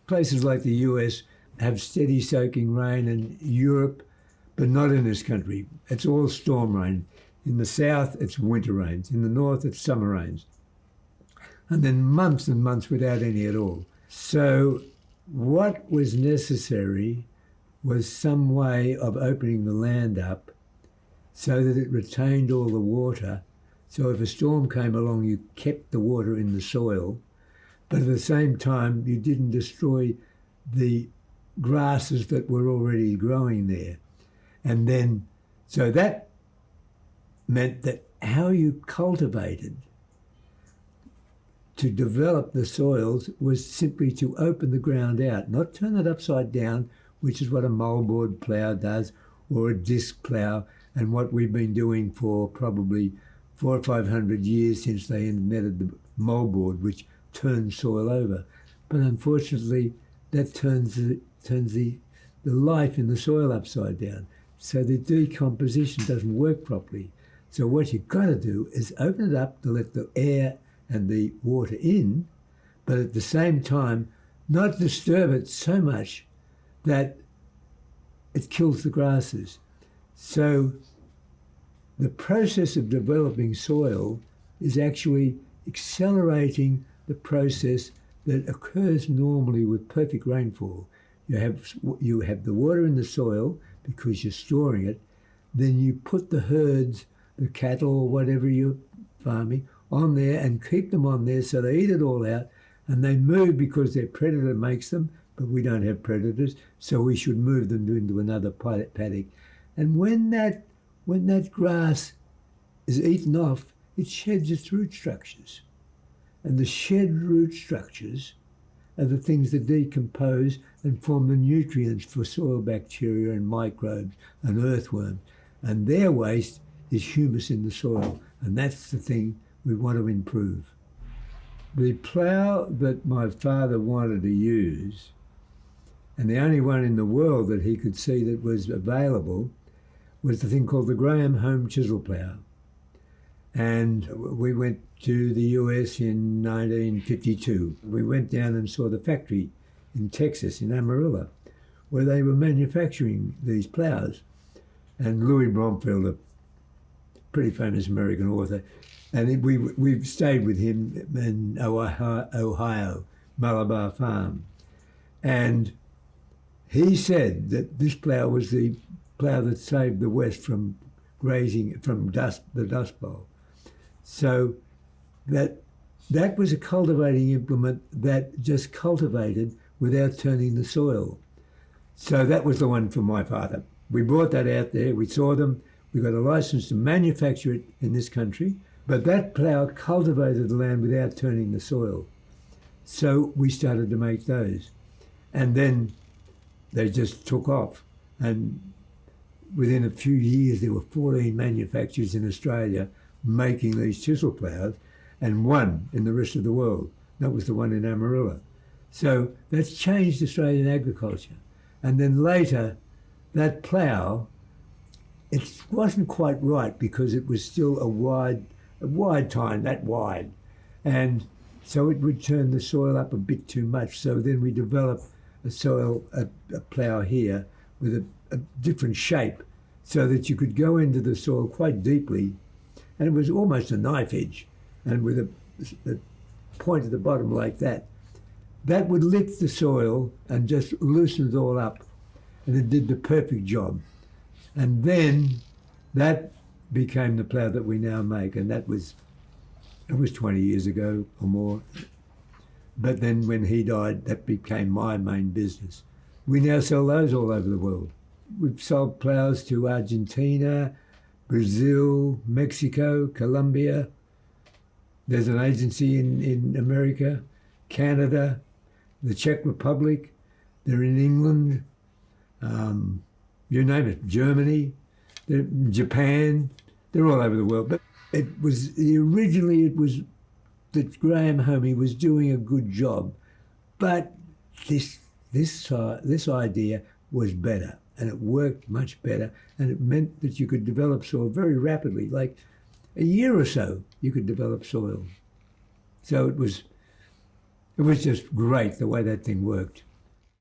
places like the US have steady soaking rain, and Europe, but not in this country. It's all storm rain. In the south, it's winter rains. In the north, it's summer rains. And then months and months without any at all. So what was necessary was some way of opening the land up so that it retained all the water. So if a storm came along, you kept the water in the soil, but at the same time, you didn't destroy the grasses that were already growing there. And then, so that meant that how you cultivated to develop the soils was simply to open the ground out, not turn it upside down, which is what a moldboard plough does, or a disc plough, and what we've been doing for probably 400 or 500 years since they invented the moldboard, which turns soil over. But unfortunately, that turns the life in the soil upside down. So the decomposition doesn't work properly. So what you've got to do is open it up to let the air and the water in, but at the same time, not disturb it so much that it kills the grasses. So the process of developing soil is actually accelerating the process that occurs normally with perfect rainfall. You have the water in the soil because you're storing it, then you put the herds, the cattle or whatever you're farming, on there and keep them on there so they eat it all out, and they move because their predator makes them, but we don't have predators, so we should move them into another paddock. And when that grass is eaten off, it sheds its root structures. And the shed root structures are the things that decompose and form the nutrients for soil bacteria and microbes and earthworms. And their waste is humus in the soil, and that's the thing we want to improve. The plough that my father wanted to use, and the only one in the world that he could see that was available, was the thing called the Graham home chisel plough. And we went to the US in 1952. We went down and saw the factory in Texas, in Amarillo, where they were manufacturing these ploughs. And Louis Bromfield, a pretty famous American author, and we've stayed with him in Ohio, Malabar Farm. And he said that this plough was the plough that saved the West from grazing, from the Dust Bowl. So that was a cultivating implement that just cultivated without turning the soil. So that was the one for my father. We brought that out there, we saw them, we got a license to manufacture it in this country, but that plough cultivated the land without turning the soil. So we started to make those. And then they just took off. And within a few years, there were 14 manufacturers in Australia making these chisel ploughs, and one in the rest of the world. That was the one in Amarillo. So that's changed Australian agriculture. And then later, that plough, it wasn't quite right because it was still a wide tine, that wide. And so it would turn the soil up a bit too much. So then we developed a plough here with a different shape so that you could go into the soil quite deeply. And it was almost a knife edge, and with a point at the bottom like that. That would lift the soil and just loosen it all up, and it did the perfect job. And then that became the plough that we now make, and it was 20 years ago or more. But then when he died, that became my main business. We now sell those all over the world. We've sold ploughs to Argentina, Brazil, Mexico, Colombia. There's an agency in America, Canada, the Czech Republic. They're in England, you name it, Germany, Japan. They're all over the world. But originally it was that Graham Homey was doing a good job, but this idea was better. And it worked much better, and it meant that you could develop soil very rapidly. Like a year or so, you could develop soil. So it was just great the way that thing worked.